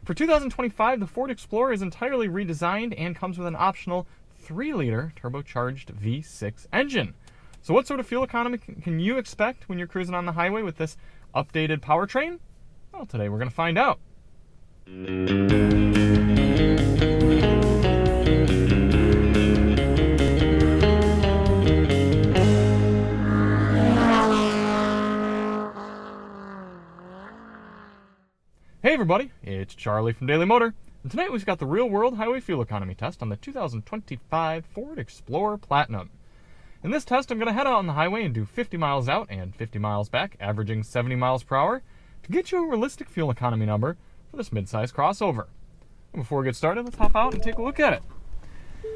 For 2025, the Ford Explorer is entirely redesigned and comes with an optional 3-liter turbocharged V6 engine. So what sort of fuel economy can you expect when you're cruising on the highway with this updated powertrain? Well, today we're going to find out. Hey everybody, it's Charlie from Daily Motor, and tonight we've got the real-world highway fuel economy test on the 2025 Ford Explorer Platinum. In this test, I'm going to head out on the highway and do 50 miles out and 50 miles back, averaging 70 miles per hour, to get you a realistic fuel economy number for this mid-size crossover. And before we get started, let's hop out and take a look at it.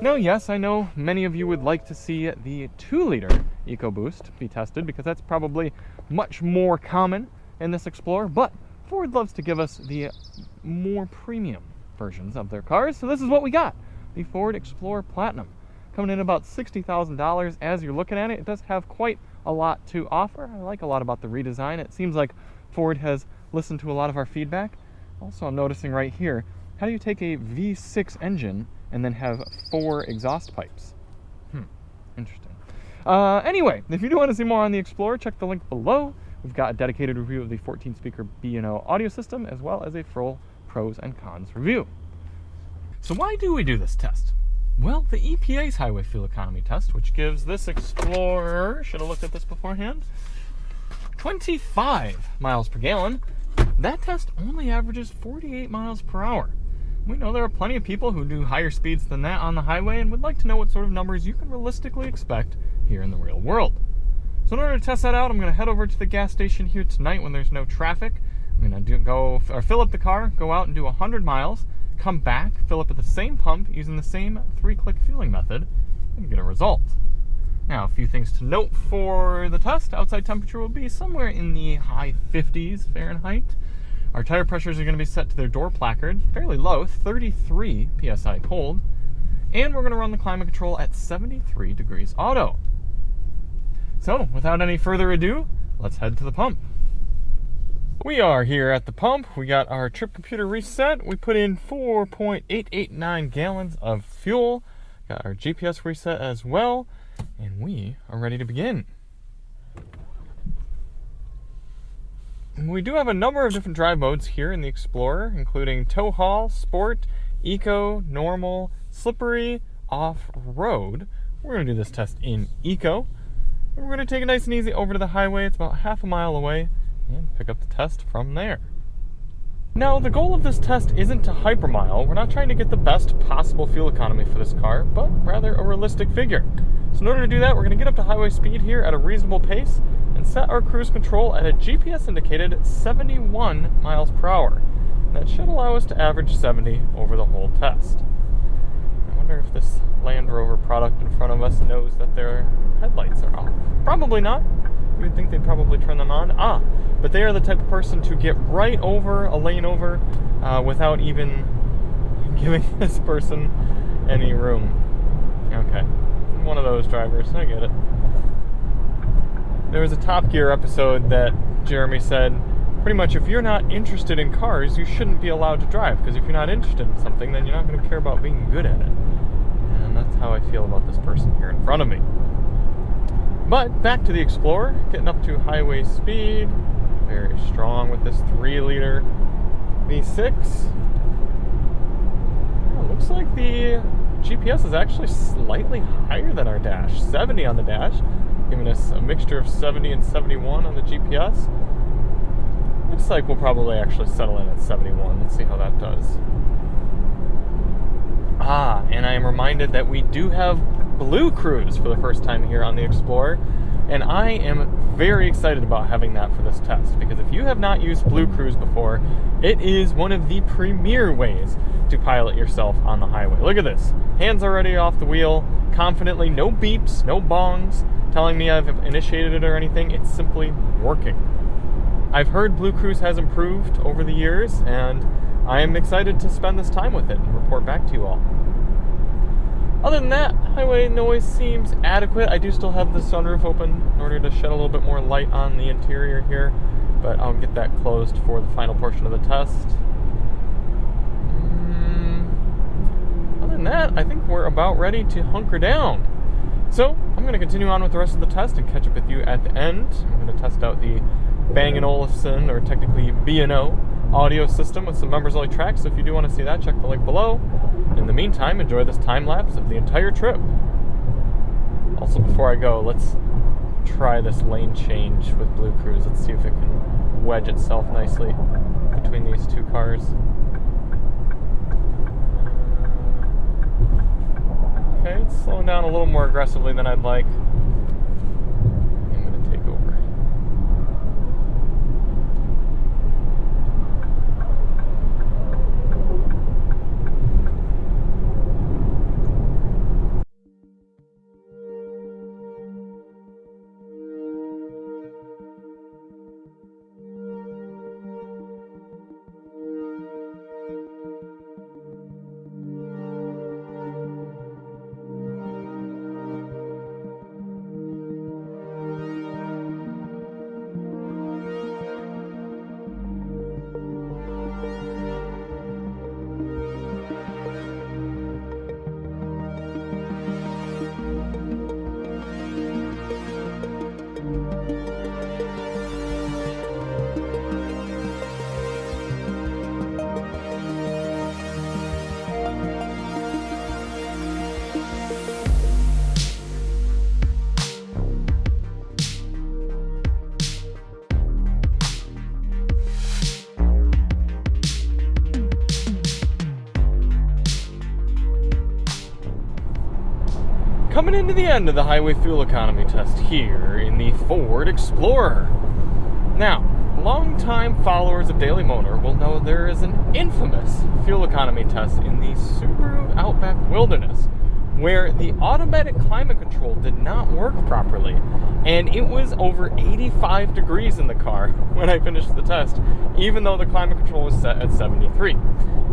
Now, yes, I know many of you would like to see the 2-liter EcoBoost be tested because that's probably much more common in this Explorer, but Ford loves to give us the more premium versions of their cars, so this is what we got, the Ford Explorer Platinum. Coming in about $60,000 as you're looking at it. It does have quite a lot to offer. I like a lot about the redesign. It seems like Ford has listened to a lot of our feedback. Also, I'm noticing right here, how do you take a V6 engine and then have 4 exhaust pipes? Interesting. Anyway, if you do want to see more on the Explorer, check the link below. We've got a dedicated review of the 14-speaker B&O audio system, as well as a full pros and cons review. So why do we do this test? Well, the EPA's highway fuel economy test, which gives this Explorer, should have looked at this beforehand, 25 miles per gallon. That test only averages 48 miles per hour. We know there are plenty of people who do higher speeds than that on the highway and would like to know what sort of numbers you can realistically expect here in the real world. So in order to test that out, I'm going to head over to the gas station here tonight when there's no traffic. I'm going to fill up the car, go out and do 100 miles, come back, fill up at the same pump using the same 3-click fueling method, and get a result. Now, a few things to note for the test. Outside temperature will be somewhere in the high 50s Fahrenheit. Our tire pressures are going to be set to their door placard, fairly low, 33 psi cold. And we're going to run the climate control at 73 degrees auto. So, without any further ado, let's head to the pump. We are here at the pump. We got our trip computer reset. We put in 4.889 gallons of fuel. Got our GPS reset as well. And we are ready to begin. We do have a number of different drive modes here in the Explorer, including tow haul, sport, eco, normal, slippery, off-road. We're going to do this test in eco. We're going to take it nice and easy over to the highway. It's about half a mile away, and pick up the test from there. Now, the goal of this test isn't to hypermile. We're not trying to get the best possible fuel economy for this car, but rather a realistic figure. So in order to do that, we're going to get up to highway speed here at a reasonable pace and set our cruise control at a GPS-indicated 71 miles per hour. That should allow us to average 70 over the whole test. I wonder if this Land Rover product in front of us knows that their headlights are off. Probably not. You would think they'd probably turn them on. But they are the type of person to get right over a lane over without even giving this person any room. Okay. I'm one of those drivers. I get it. There was a Top Gear episode that Jeremy said, pretty much if you're not interested in cars, you shouldn't be allowed to drive, because if you're not interested in something, then you're not going to care about being good at it. And that's how I feel about this person here in front of me. But back to the Explorer, getting up to highway speed, very strong with this 3-liter V6. It looks like the GPS is actually slightly higher than our dash, 70 on the dash, giving us a mixture of 70 and 71 on the GPS. Looks like we'll probably actually settle in at 71. Let's see how that does. And I am reminded that we do have Blue Cruise for the first time here on the Explorer, and I am very excited about having that for this test, because if you have not used Blue Cruise before, it is one of the premier ways to pilot yourself on the highway. Look at this. Hands already off the wheel, confidently, no beeps, no bongs telling me I've initiated it or anything. It's simply working. I've heard Blue Cruise has improved over the years, and I am excited to spend this time with it and report back to you all. Other than that, highway noise seems adequate. I do still have the sunroof open in order to shed a little bit more light on the interior here, but I'll get that closed for the final portion of the test. about ready to hunker down. So I'm going to continue on with the rest of the test and catch up with you at the end. I'm going to test out the Bang & Olufsen, or technically B&O, audio system with some members-only tracks. So if you do want to see that, check the link below. In the meantime, enjoy this time-lapse of the entire trip. Also, before I go, let's try this lane change with Blue Cruise. Let's see if it can wedge itself nicely between these two cars. Okay, it's slowing down a little more aggressively than I'd like. I'm going to take over. Coming into the end of the highway fuel economy test here in the Ford Explorer. Now, longtime followers of Daily Motor will know there is an infamous fuel economy test in the Subaru Outback Wilderness where the automatic climate control did not work properly, and it was over 85 degrees in the car when I finished the test, even though the climate control was set at 73.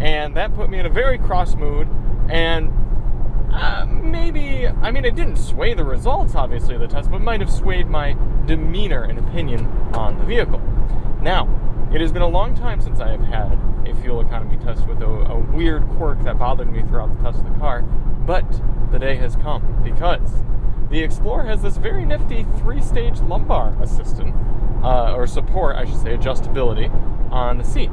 And that put me in a very cross mood, and it didn't sway the results, obviously, of the test, but might have swayed my demeanor and opinion on the vehicle. Now, it has been a long time since I have had a fuel economy test with a weird quirk that bothered me throughout the test of the car, but the day has come because the Explorer has this very nifty 3-stage lumbar assistant, or support, I should say, adjustability on the seat.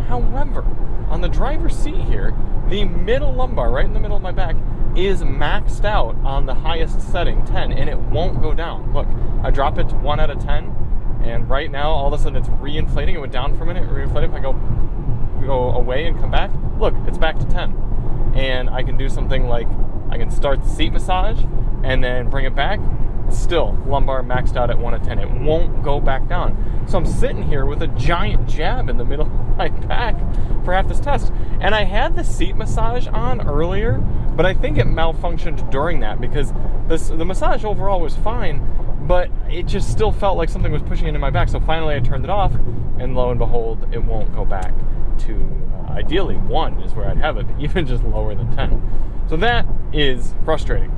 However, on the driver's seat here, the middle lumbar, right in the middle of my back, is maxed out on the highest setting, 10, and it won't go down. Look, I drop it to 1 out of 10, and right now, all of a sudden, it's reinflating. It went down for a minute, reinflating. If I go away and come back, look, it's back to 10. And I can do something like, I can start the seat massage, and then bring it back. Still, lumbar maxed out at 1 out of 10. It won't go back down. So I'm sitting here with a giant jab in the middle of my back for half this test. And I had the seat massage on earlier, but I think it malfunctioned during that because the massage overall was fine, but it just still felt like something was pushing into my back. So finally I turned it off, and lo and behold, it won't go back to, ideally 1 is where I'd have it, but even just lower than 10. So that is frustrating.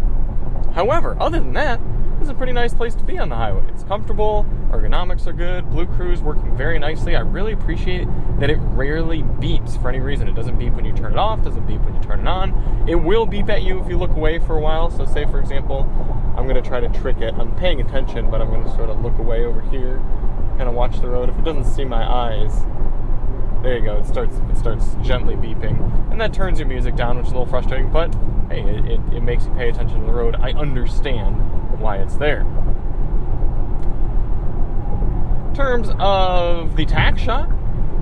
However, other than that, this is a pretty nice place to be on the highway. It's comfortable, ergonomics are good, Blue Cruise working very nicely. I really appreciate that it rarely beeps for any reason. It doesn't beep when you turn it off, doesn't beep when you turn it on. It will beep at you if you look away for a while. So say, for example, I'm going to try to trick it. I'm paying attention, but I'm going to sort of look away over here, kind of watch the road. If it doesn't see my eyes, there you go, it starts gently beeping. And that turns your music down, which is a little frustrating, but hey, it makes you pay attention to the road. I understand why it's there. In terms of the tack shot,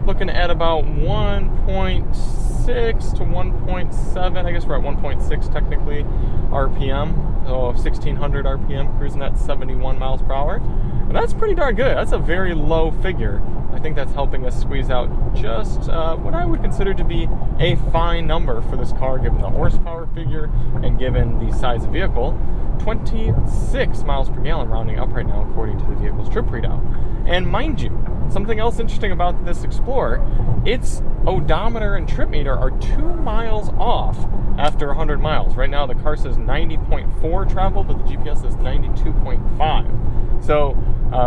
looking at about 1.6 to 1.7, I guess we're at 1.6 technically RPM, so 1600 RPM, cruising at 71 miles per hour. And that's pretty darn good. That's a very low figure. I think that's helping us squeeze out just what I would consider to be a fine number for this car, given the horsepower figure and given the size of vehicle. 26 miles per gallon rounding up right now, according to the vehicle's trip readout. And mind you, something else interesting about this Explorer, its odometer and trip meter are 2 miles off after 100 miles. Right now, the car says 90.4 travel, but the GPS says 92.5. So,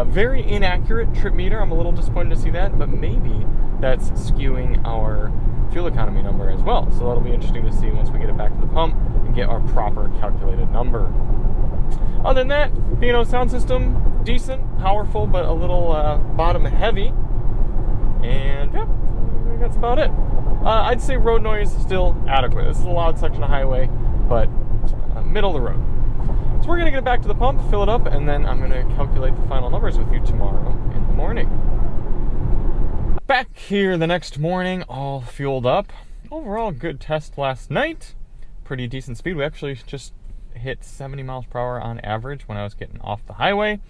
very inaccurate trip meter. I'm a little disappointed to see that, but maybe that's skewing our fuel economy number as well. So that'll be interesting to see once we get it back to the pump and get our proper calculated number. Other than that, B&O sound system, decent, powerful, but a little bottom heavy. And yeah, that's about it. I'd say road noise is still adequate. This is a loud section of highway, but middle of the road. So we're going to get it back to the pump, fill it up, and then I'm going to calculate the final numbers with you tomorrow in the morning. Back here the next morning, all fueled up. Overall, good test last night. Pretty decent speed. We actually just hit 70 miles per hour on average when I was getting off the highway.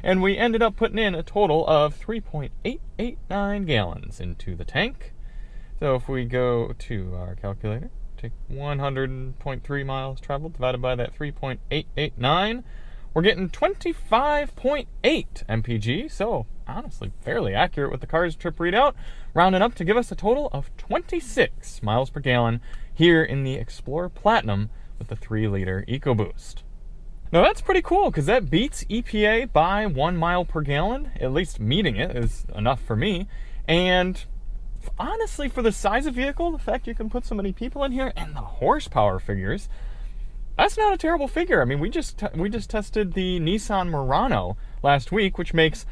And we ended up putting in a total of 3.889 gallons into the tank. So if we go to our calculator, take 100.3 miles traveled divided by that 3.889, we're getting 25.8 MPG. So honestly, fairly accurate with the car's trip readout, rounding up to give us a total of 26 miles per gallon here in the Explorer Platinum with the 3-liter EcoBoost. Now that's pretty cool because that beats EPA by 1 mile per gallon. At least meeting it is enough for me. And honestly, for the size of vehicle, the fact you can put so many people in here and the horsepower figures, that's not a terrible figure. I mean, we just tested the Nissan Murano last week, which makes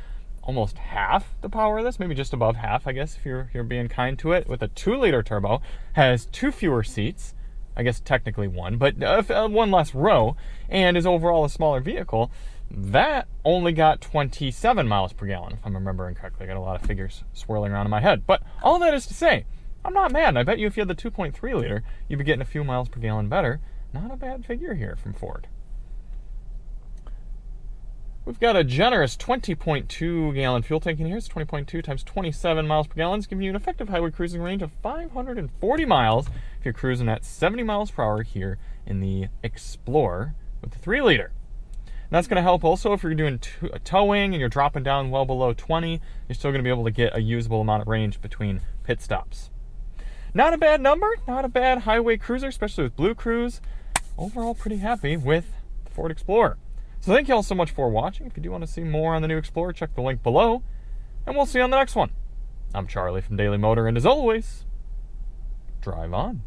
almost half the power of this, maybe just above half, I guess, if you're being kind to it, with a 2-liter turbo, has 2 fewer seats, I guess technically 1, but 1 less row, and is overall a smaller vehicle. That only got 27 miles per gallon, if I'm remembering correctly. I got a lot of figures swirling around in my head. But all that is to say, I'm not mad. And I bet you if you had the 2.3 liter, you'd be getting a few miles per gallon better. Not a bad figure here from Ford. We've got a generous 20.2 gallon fuel tank in here. It's 20.2 times 27 miles per gallon. It's giving you an effective highway cruising range of 540 miles if you're cruising at 70 miles per hour here in the Explorer with the 3-liter. And that's going to help also if you're doing towing and you're dropping down well below 20. You're still going to be able to get a usable amount of range between pit stops. Not a bad number. Not a bad highway cruiser, especially with Blue Cruise. Overall, pretty happy with the Ford Explorer. So thank you all so much for watching. If you do want to see more on the new Explorer, check the link below. And we'll see you on the next one. I'm Charlie from Daily Motor, and as always, drive on.